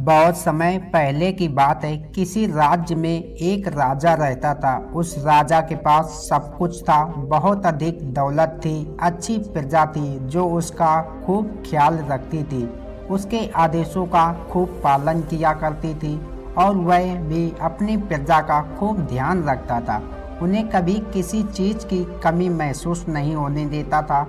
बहुत समय पहले की बात है। किसी राज्य में एक राजा रहता था। उस राजा के पास सब कुछ था, बहुत अधिक दौलत थी, अच्छी प्रजा थी जो उसका खूब ख्याल रखती थी, उसके आदेशों का खूब पालन किया करती थी और वह भी अपनी प्रजा का खूब ध्यान रखता था। उन्हें कभी किसी चीज की कमी महसूस नहीं होने देता था।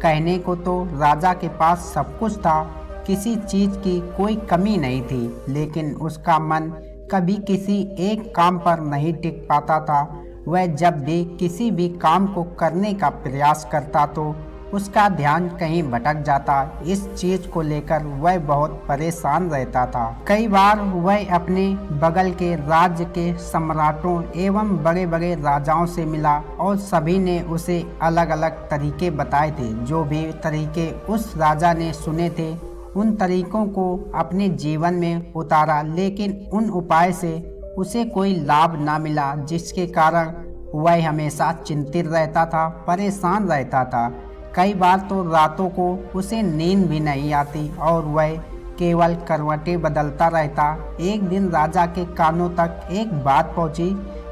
कहने को तो राजा के पास सब कुछ था, किसी चीज की कोई कमी नहीं थी, लेकिन उसका मन कभी किसी एक काम पर नहीं टिक पाता था। वह जब भी किसी भी काम को करने का प्रयास करता तो उसका ध्यान कहीं भटक जाता। इस चीज को लेकर वह बहुत परेशान रहता था। कई बार वह अपने बगल के राज्य के सम्राटों एवं बड़े बड़े राजाओं से मिला और सभी ने उसे अलग अलग तरीके बताए थे। जो भी तरीके उस राजा ने सुने थे उन तरीकों को अपने जीवन में उतारा, लेकिन उन उपाय से उसे कोई लाभ ना मिला, जिसके कारण वह हमेशा चिंतित रहता था, परेशान रहता था। कई बार तो रातों को उसे नींद भी नहीं आती और वह केवल करवटें बदलता रहता। एक दिन राजा के कानों तक एक बात पहुंची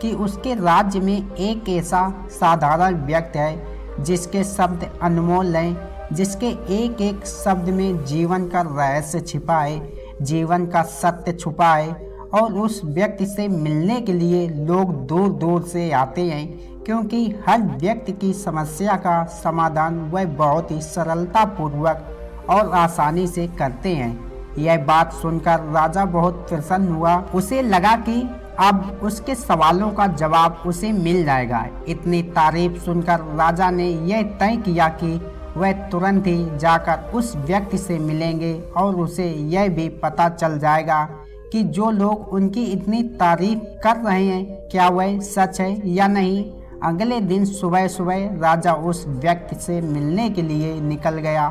कि उसके राज्य में एक ऐसा साधारण व्यक्ति है जिसके शब्द अनमोल हैं, जिसके एक एक शब्द में जीवन का रहस्य छिपा है, जीवन का सत्य छुपा है और उस व्यक्ति से मिलने के लिए लोग दूर दूर से आते हैं, क्योंकि हर व्यक्ति की समस्या का समाधान वह बहुत ही सरलता पूर्वक और आसानी से करते हैं। यह बात सुनकर राजा बहुत प्रसन्न हुआ। उसे लगा कि अब उसके सवालों का जवाब उसे मिल जाएगा। इतनी तारीफ सुनकर राजा ने यह तय किया कि वह तुरंत ही जाकर उस व्यक्ति से मिलेंगे और उसे यह भी पता चल जाएगा कि जो लोग उनकी इतनी तारीफ कर रहे हैं क्या वह सच है या नहीं। अगले दिन सुबह सुबह राजा उस व्यक्ति से मिलने के लिए निकल गया।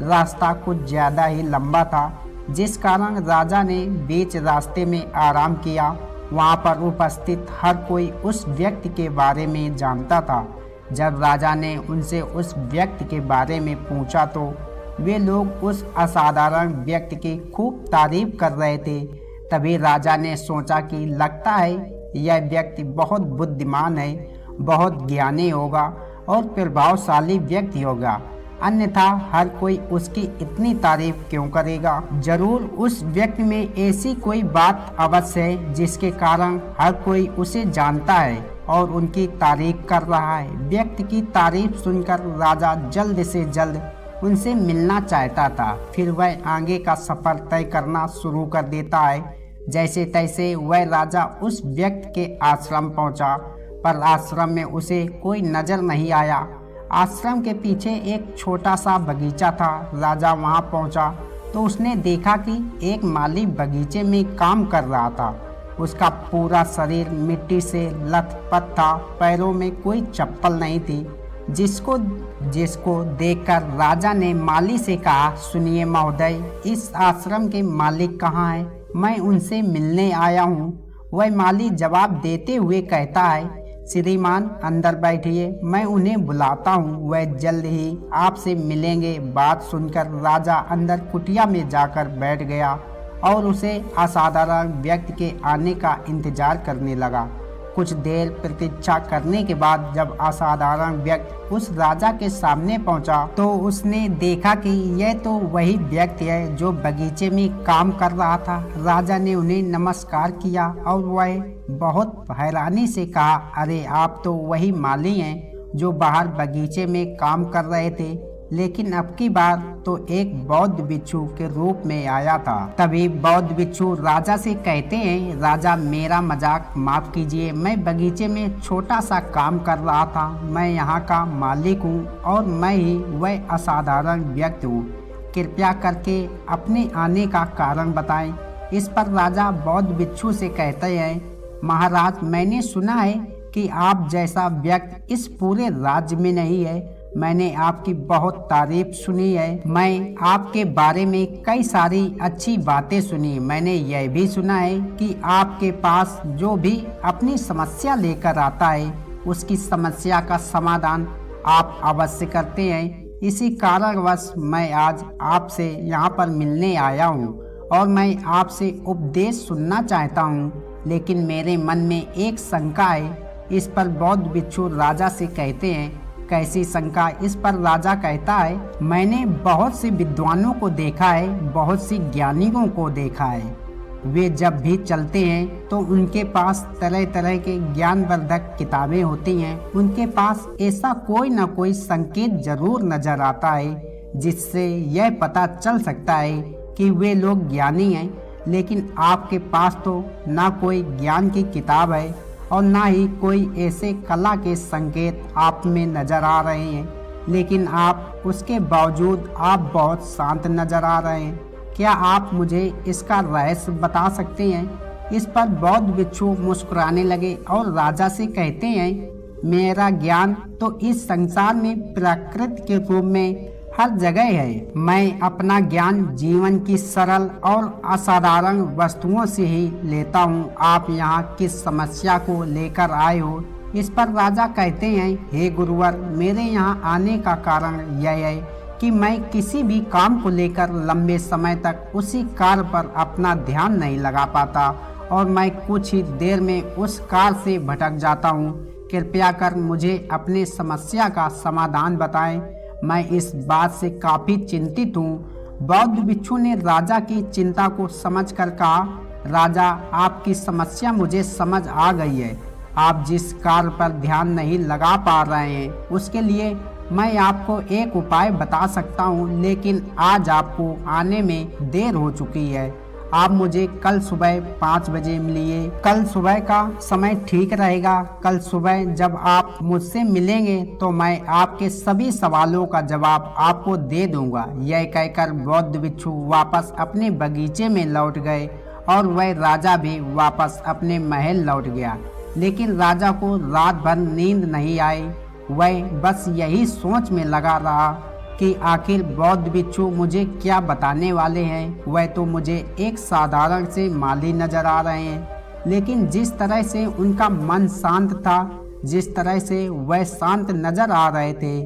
रास्ता कुछ ज़्यादा ही लंबा था, जिस कारण राजा ने बीच रास्ते में आराम किया। वहाँ पर उपस्थित हर कोई उस व्यक्ति के बारे में जानता था। जब राजा ने उनसे उस व्यक्ति के बारे में पूछा तो वे लोग उस असाधारण व्यक्ति की खूब तारीफ कर रहे थे। तभी राजा ने सोचा कि लगता है यह व्यक्ति बहुत बुद्धिमान है, बहुत ज्ञानी होगा और प्रभावशाली व्यक्ति होगा, अन्यथा हर कोई उसकी इतनी तारीफ क्यों करेगा। जरूर उस व्यक्ति में ऐसी कोई बात अवश्य है जिसके कारण हर कोई उसे जानता है और उनकी तारीफ कर रहा है। व्यक्ति की तारीफ सुनकर राजा जल्द से जल्द उनसे मिलना चाहता था। फिर वह आगे का सफर तय करना शुरू कर देता है। जैसे तैसे वह राजा उस व्यक्ति के आश्रम पहुंचा, पर आश्रम में उसे कोई नजर नहीं आया। आश्रम के पीछे एक छोटा सा बगीचा था। राजा वहां पहुंचा तो उसने देखा कि एक माली बगीचे में काम कर रहा था। उसका पूरा शरीर मिट्टी से लथपथ था, पैरों में कोई चप्पल नहीं थी। जिसको देखकर राजा ने माली से कहा, सुनिए महोदय, इस आश्रम के मालिक कहाँ हैं? मैं उनसे मिलने आया हूँ। वह माली जवाब देते हुए कहता है, श्रीमान अंदर बैठिए, मैं उन्हें बुलाता हूँ, वह जल्द ही आपसे मिलेंगे। बात सुनकर राजा अंदर कुटिया में जाकर बैठ गया और उसे असाधारण व्यक्ति के आने का इंतजार करने लगा। कुछ देर प्रतीक्षा करने के बाद जब असाधारण व्यक्ति उस राजा के सामने पहुंचा तो उसने देखा कि यह तो वही व्यक्ति है जो बगीचे में काम कर रहा था। राजा ने उन्हें नमस्कार किया और वह बहुत हैरानी से कहा, अरे आप तो वही माली हैं जो बाहर बगीचे में काम कर रहे थे, लेकिन अब की बार तो एक बौद्ध भिक्षु के रूप में आया था। तभी बौद्ध भिक्षु राजा से कहते हैं, राजा मेरा मजाक माफ कीजिए, मैं बगीचे में छोटा सा काम कर रहा था। मैं यहाँ का मालिक हूँ और मैं ही वह असाधारण व्यक्ति हूँ। कृपया करके अपने आने का कारण बताएं। इस पर राजा बौद्ध भिक्षु से कहते हैं, महाराज मैंने सुना है कि आप जैसा व्यक्ति इस पूरे राज्य में नहीं है। मैंने आपकी बहुत तारीफ सुनी है। मैं आपके बारे में कई सारी अच्छी बातें सुनी। मैंने यह भी सुना है कि आपके पास जो भी अपनी समस्या लेकर आता है उसकी समस्या का समाधान आप अवश्य करते हैं। इसी कारणवश मैं आज आपसे यहाँ पर मिलने आया हूँ और मैं आपसे उपदेश सुनना चाहता हूँ, लेकिन मेरे मन में एक शंका है। इस पर बौद्ध भिक्षु राजा से कहते हैं। कैसी शंका? इस पर राजा कहता है, मैंने बहुत से विद्वानों को देखा है, बहुत सी ज्ञानियों को देखा है। वे जब भी चलते हैं तो उनके पास तरह तरह के ज्ञानवर्धक किताबें होती हैं। उनके पास ऐसा कोई न कोई संकेत जरूर नजर आता है जिससे यह पता चल सकता है कि वे लोग ज्ञानी हैं। लेकिन आपके पास तो ना कोई ज्ञान की किताब है और ना ही कोई ऐसे कला के संकेत आप में नजर आ रहे हैं, लेकिन आप उसके बावजूद आप बहुत शांत नजर आ रहे हैं। क्या आप मुझे इसका रहस्य बता सकते हैं? इस पर बौद्ध भिक्षु मुस्कुराने लगे और राजा से कहते हैं, मेरा ज्ञान तो इस संसार में प्रकृति के रूप में हर जगह है। मैं अपना ज्ञान जीवन की सरल और असाधारण वस्तुओं से ही लेता हूँ। आप यहाँ किस समस्या को लेकर आए हो? इस पर राजा कहते हैं, हे गुरुवर, मेरे यहाँ आने का कारण यह है कि मैं किसी भी काम को लेकर लंबे समय तक उसी कार्य पर अपना ध्यान नहीं लगा पाता और मैं कुछ ही देर में उस कार्य से भटक जाता हूँ। कृपया कर मुझे अपनी समस्या का समाधान बताएं। मैं इस बात से काफी चिंतित हूँ। बौद्ध भिक्षु ने राजा की चिंता को समझकर कहा, राजा, आपकी समस्या मुझे समझ आ गई है। आप जिस कार्य पर ध्यान नहीं लगा पा रहे हैं उसके लिए मैं आपको एक उपाय बता सकता हूँ, लेकिन आज आपको आने में देर हो चुकी है। आप मुझे कल सुबह 5 बजे मिलिए। कल सुबह का समय ठीक रहेगा। कल सुबह जब आप मुझसे मिलेंगे तो मैं आपके सभी सवालों का जवाब आपको दे दूंगा। यह कहकर बौद्ध भिक्षु वापस अपने बगीचे में लौट गए और वह राजा भी वापस अपने महल लौट गया। लेकिन राजा को रात भर नींद नहीं आई। वह बस यही सोच में लगा रहा कि आखिर बौद्ध भिक्षु मुझे क्या बताने वाले हैं। वह तो मुझे एक साधारण से माली नजर आ रहे हैं, लेकिन जिस तरह से उनका मन शांत था, जिस तरह से वह शांत नजर आ रहे थे,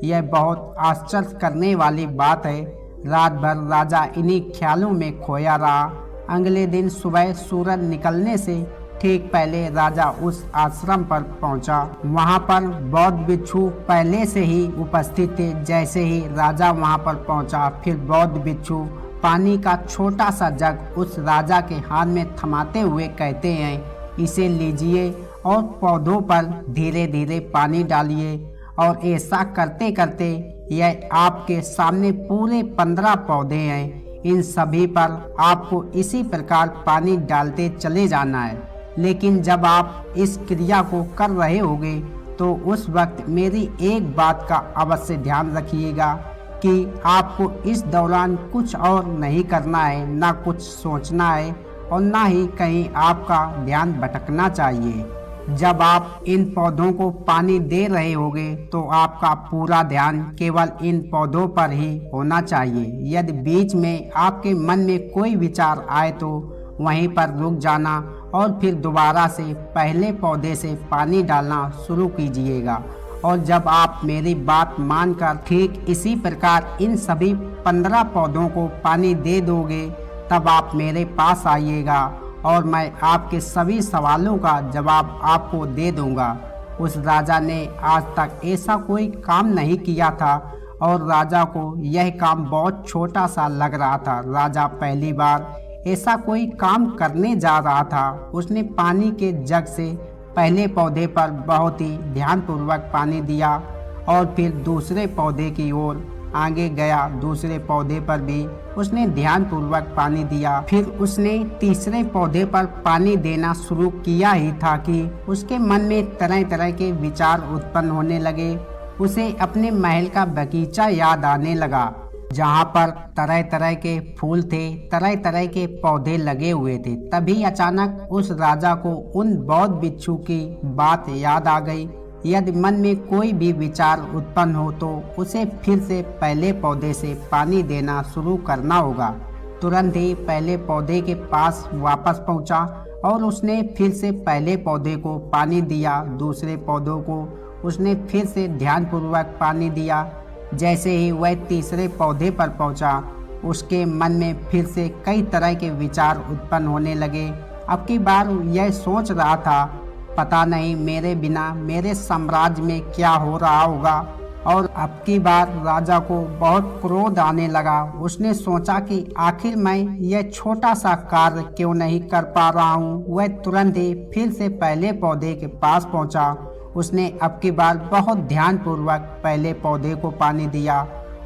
यह बहुत आश्चर्य करने वाली बात है। रात भर राजा इन्हीं ख्यालों में खोया रहा। अगले दिन सुबह सूरज निकलने से ठीक पहले राजा उस आश्रम पर पहुंचा। वहां पर बौद्ध भिक्षु पहले से ही उपस्थित थे। जैसे ही राजा वहां पर पहुंचा, फिर बौद्ध भिक्षु पानी का छोटा सा जग उस राजा के हाथ में थमाते हुए कहते हैं, इसे लीजिए और पौधों पर धीरे धीरे पानी डालिए। और ऐसा करते करते यह आपके सामने पूरे 15 पौधे हैं। इन सभी पर आपको इसी प्रकार पानी डालते चले जाना है। लेकिन जब आप इस क्रिया को कर रहे होगे तो उस वक्त मेरी एक बात का अवश्य ध्यान रखिएगा कि आपको इस दौरान कुछ और नहीं करना है, ना कुछ सोचना है और ना ही कहीं आपका ध्यान भटकना चाहिए। जब आप इन पौधों को पानी दे रहे होगे तो आपका पूरा ध्यान केवल इन पौधों पर ही होना चाहिए। यदि बीच में आपके मन में कोई विचार आए तो वहीं पर रुक जाना और फिर दोबारा से पहले पौधे से पानी डालना शुरू कीजिएगा। और जब आप मेरी बात मानकर ठीक इसी प्रकार इन सभी 15 पौधों को पानी दे दोगे, तब आप मेरे पास आइएगा और मैं आपके सभी सवालों का जवाब आपको दे दूंगा। उस राजा ने आज तक ऐसा कोई काम नहीं किया था और राजा को यह काम बहुत छोटा सा लग रहा था। राजा पहली बार ऐसा कोई काम करने जा रहा था। उसने पानी के जग से पहले पौधे पर बहुत ही ध्यानपूर्वक पानी दिया और फिर दूसरे पौधे की ओर आगे गया। दूसरे पौधे पर भी उसने ध्यानपूर्वक पानी दिया। फिर उसने तीसरे पौधे पर पानी देना शुरू किया ही था कि उसके मन में तरह तरह के विचार उत्पन्न होने लगे। उसे अपने महल का बगीचा याद आने लगा, जहाँ पर तरह तरह के फूल थे, तरह तरह के पौधे लगे हुए थे। तभी अचानक उस राजा को उन बौद्ध भिक्षु की बात याद आ गई। यदि मन में कोई भी विचार उत्पन्न हो तो उसे फिर से पहले पौधे से पानी देना शुरू करना होगा। तुरंत ही पहले पौधे के पास वापस पहुंचा और उसने फिर से पहले पौधे को पानी दिया। दूसरे पौधों को उसने फिर से ध्यानपूर्वक पानी दिया। जैसे ही वह तीसरे पौधे पर पहुंचा उसके मन में फिर से कई तरह के विचार उत्पन्न होने लगे। अब की बार यह सोच रहा था, पता नहीं मेरे बिना मेरे साम्राज्य में क्या हो रहा होगा। और अब की बार राजा को बहुत क्रोध आने लगा। उसने सोचा कि आखिर मैं यह छोटा सा कार्य क्यों नहीं कर पा रहा हूँ। वह तुरंत ही फिर से पहले पौधे के पास पहुँचा। उसने अब की बार बहुत ध्यानपूर्वक पहले पौधे को पानी दिया,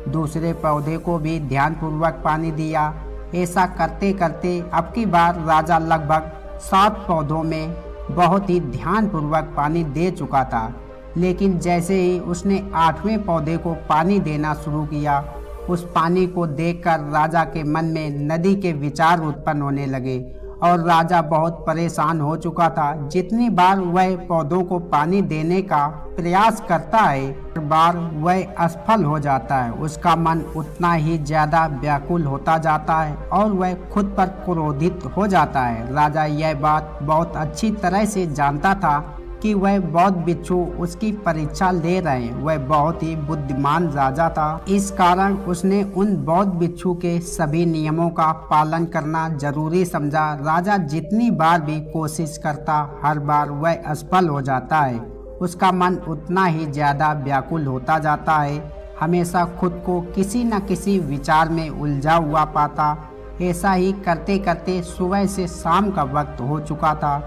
दूसरे पौधे को भी ध्यानपूर्वक पानी दिया। ऐसा करते करते अब की बार राजा लगभग 7 पौधों में बहुत ही ध्यानपूर्वक पानी दे चुका था। लेकिन जैसे ही उसने 8वें पौधे को पानी देना शुरू किया, उस पानी को देखकर राजा के मन में नदी के विचार उत्पन्न होने लगे और राजा बहुत परेशान हो चुका था। जितनी बार वह पौधों को पानी देने का प्रयास करता है, हर बार वह असफल हो जाता है। उसका मन उतना ही ज्यादा व्याकुल होता जाता है और वह खुद पर क्रोधित हो जाता है। राजा यह बात बहुत अच्छी तरह से जानता था कि वह बौद्ध बिच्छू उसकी परीक्षा ले रहे हैं। वह बहुत ही बुद्धिमान राजा था। इस कारण उसने उन बौद्ध बिच्छू के सभी नियमों का पालन करना जरूरी समझा। राजा जितनी बार भी कोशिश करता, हर बार वह असफल हो जाता है। उसका मन उतना ही ज्यादा व्याकुल होता जाता है, हमेशा खुद को किसी न किसी विचार में उलझा हुआ पाता। ऐसा ही करते करते सुबह से शाम का वक्त हो चुका था,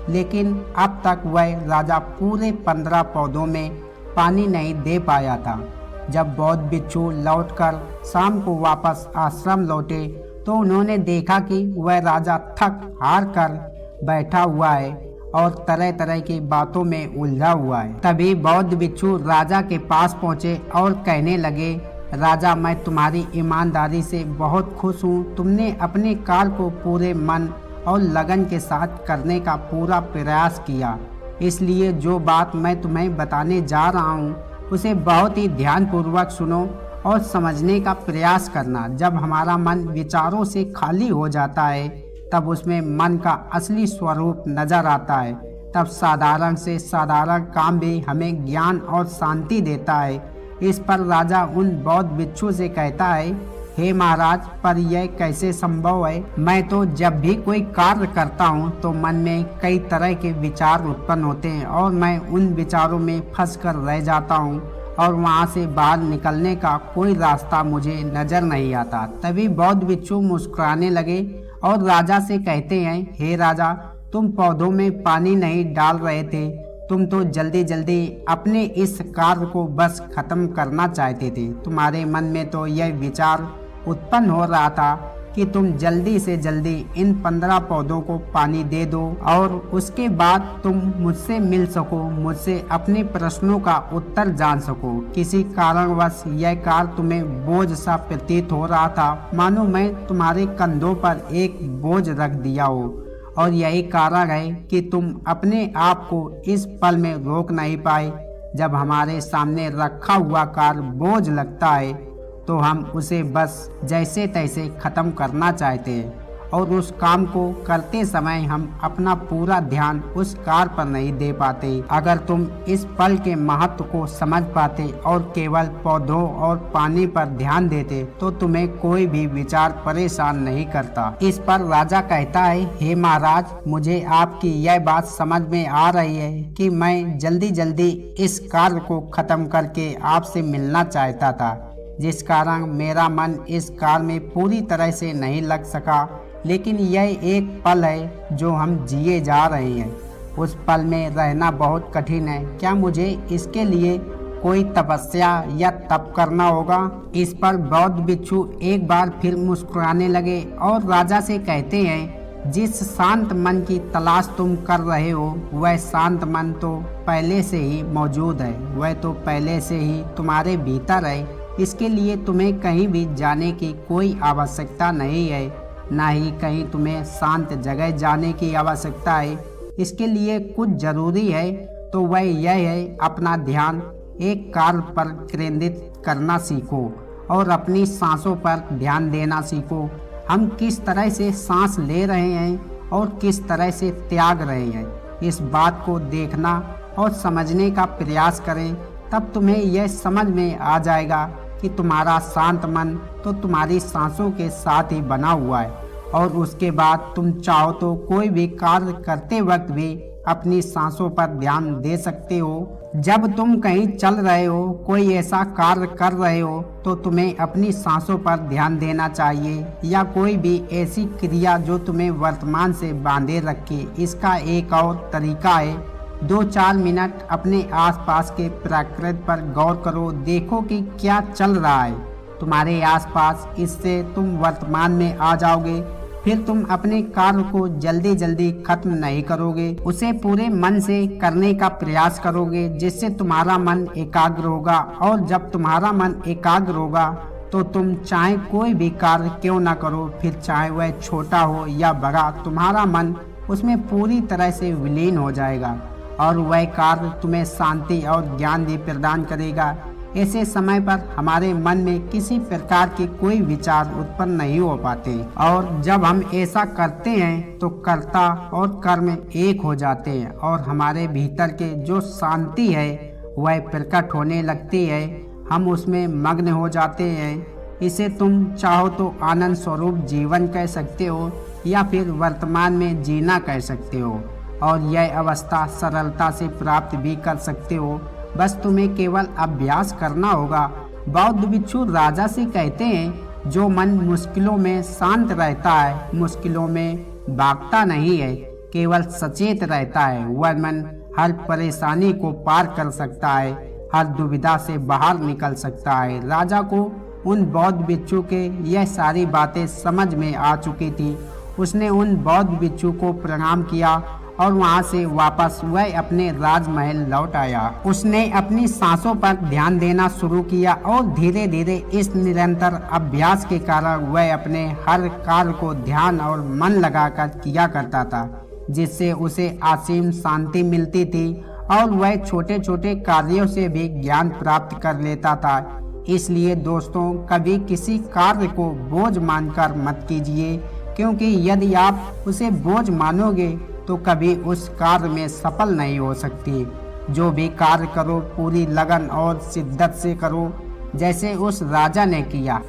लेकिन अब तक वह राजा पूरे 15 पौधों में पानी नहीं दे पाया था। जब बौद्ध बिच्छू लौटकर शाम को वापस आश्रम लौटे तो उन्होंने देखा कि वह राजा थक हार कर बैठा हुआ है और तरह तरह की बातों में उलझा हुआ है। तभी बौद्ध बिच्छू राजा के पास पहुंचे और कहने लगे, राजा, मैं तुम्हारी ईमानदारी से बहुत खुश हूँ। तुमने अपने कार्य को पूरे मन और लगन के साथ करने का पूरा प्रयास किया, इसलिए जो बात मैं तुम्हें बताने जा रहा हूँ उसे बहुत ही ध्यानपूर्वक सुनो और समझने का प्रयास करना। जब हमारा मन विचारों से खाली हो जाता है, तब उसमें मन का असली स्वरूप नजर आता है। तब साधारण से साधारण काम भी हमें ज्ञान और शांति देता है। इस पर राजा उन बौद्ध बिच्छू से कहता है, हे महाराज, पर यह कैसे संभव है? मैं तो जब भी कोई कार्य करता हूँ तो मन में कई तरह के विचार उत्पन्न होते हैं और मैं उन विचारों में फंस कर रह जाता हूँ और वहाँ से बाहर निकलने का कोई रास्ता मुझे नजर नहीं आता। तभी बौद्ध बिच्छू मुस्कुराने लगे और राजा से कहते हैं, हे राजा, तुम पौधों में पानी नहीं डाल रहे थे, तुम तो जल्दी जल्दी अपने इस कार्य को बस खत्म करना चाहते थे। तुम्हारे मन में तो यह विचार उत्पन्न हो रहा था कि तुम जल्दी से जल्दी इन 15 पौधों को पानी दे दो और उसके बाद तुम मुझसे मिल सको, मुझसे अपने प्रश्नों का उत्तर जान सको। किसी कारणवश यह कार्य तुम्हें बोझ सा प्रतीत हो रहा था, मानो मैं तुम्हारे कंधों पर एक बोझ रख दिया हो, और यही कारण है कि तुम अपने आप को इस पल में रोक नहीं पाए। जब हमारे सामने रखा हुआ कार्य बोझ लगता है तो हम उसे बस जैसे तैसे खत्म करना चाहते हैं और उस काम को करते समय हम अपना पूरा ध्यान उस कार्य पर नहीं दे पाते। अगर तुम इस पल के महत्व को समझ पाते और केवल पौधों और पानी पर ध्यान देते तो तुम्हें कोई भी विचार परेशान नहीं करता। इस पर राजा कहता है, हे महाराज, मुझे आपकी यह बात समझ में आ रही है कि मैं जल्दी जल्दी इस कार्य को खत्म करके आपसे मिलना चाहता था, जिस कारण मेरा मन इस कार्य में पूरी तरह से नहीं लग सका। लेकिन यह एक पल है जो हम जिए जा रहे हैं, उस पल में रहना बहुत कठिन है। क्या मुझे इसके लिए कोई तपस्या या तप करना होगा? इस पर बौद्ध बिच्छू एक बार फिर मुस्कुराने लगे और राजा से कहते हैं, जिस शांत मन की तलाश तुम कर रहे हो वह शांत मन तो पहले से ही मौजूद है, वह तो पहले से ही तुम्हारे भीतर है। इसके लिए तुम्हें कहीं भी जाने की कोई आवश्यकता नहीं है, ना ही कहीं तुम्हें शांत जगह जाने की आवश्यकता है। इसके लिए कुछ जरूरी है तो वह यह है, अपना ध्यान एक कार्य पर केंद्रित करना सीखो और अपनी सांसों पर ध्यान देना सीखो। हम किस तरह से सांस ले रहे हैं और किस तरह से त्याग रहे हैं, इस बात को देखना और समझने का प्रयास करें। तब तुम्हें यह समझ में आ जाएगा कि तुम्हारा शांत मन तो तुम्हारी सांसों के साथ ही बना हुआ है और उसके बाद तुम चाहो तो कोई भी कार्य करते वक्त भी अपनी सांसों पर ध्यान दे सकते हो। जब तुम कहीं चल रहे हो, कोई ऐसा कार्य कर रहे हो तो तुम्हें अपनी सांसों पर ध्यान देना चाहिए, या कोई भी ऐसी क्रिया जो तुम्हें वर्तमान से बांधे रखे। इसका एक और तरीका है, 2-4 मिनट अपने आसपास के प्रकृति पर गौर करो, देखो कि क्या चल रहा है तुम्हारे आसपास। इससे तुम वर्तमान में आ जाओगे। फिर तुम अपने कार्य को जल्दी जल्दी खत्म नहीं करोगे, उसे पूरे मन से करने का प्रयास करोगे, जिससे तुम्हारा मन एकाग्र होगा। और जब तुम्हारा मन एकाग्र होगा तो तुम चाहे कोई भी कार्य क्यों ना करो, फिर चाहे वह छोटा हो या बड़ा, तुम्हारा मन उसमें पूरी तरह से विलीन हो जाएगा और वह कार्य तुम्हें शांति और ज्ञान भी प्रदान करेगा। ऐसे समय पर हमारे मन में किसी प्रकार के कोई विचार उत्पन्न नहीं हो पाते, और जब हम ऐसा करते हैं तो कर्ता और कर्म एक हो जाते हैं और हमारे भीतर के जो शांति है वह प्रकट होने लगती है। हम उसमें मग्न हो जाते हैं। इसे तुम चाहो तो आनंद स्वरूप जीवन कह सकते हो या फिर वर्तमान में जीना कह सकते हो, और यह अवस्था सरलता से प्राप्त भी कर सकते हो। बस तुम्हें केवल अभ्यास करना होगा। बौद्ध भिक्षु राजा से कहते हैं, जो मन मुश्किलों में शांत रहता है, मुश्किलों में भागता नहीं है, केवल सचेत रहता है, वह मन हर परेशानी को पार कर सकता है, हर दुविधा से बाहर निकल सकता है। राजा को उन बौद्ध भिक्षु के यह सारी बातें समझ में आ चुकी थी। उसने उन बौद्ध भिक्षु को प्रणाम किया और वहां से वापस वह अपने राजमहल लौट आया। उसने अपनी सांसों पर ध्यान देना शुरू किया और धीरे धीरे इस निरंतर अभ्यास के कारण वह अपने हर कार्य को ध्यान और मन लगाकर किया करता था, जिससे उसे असीम शांति मिलती थी और वह छोटे छोटे कार्यों से भी ज्ञान प्राप्त कर लेता था। इसलिए दोस्तों, कभी किसी कार्य को बोझ मानकर मत कीजिए, क्योंकि यदि आप उसे बोझ मानोगे तो कभी उस कार्य में सफल नहीं हो सकती। जो भी कार्य करो पूरी लगन और शिद्दत से करो, जैसे उस राजा ने किया।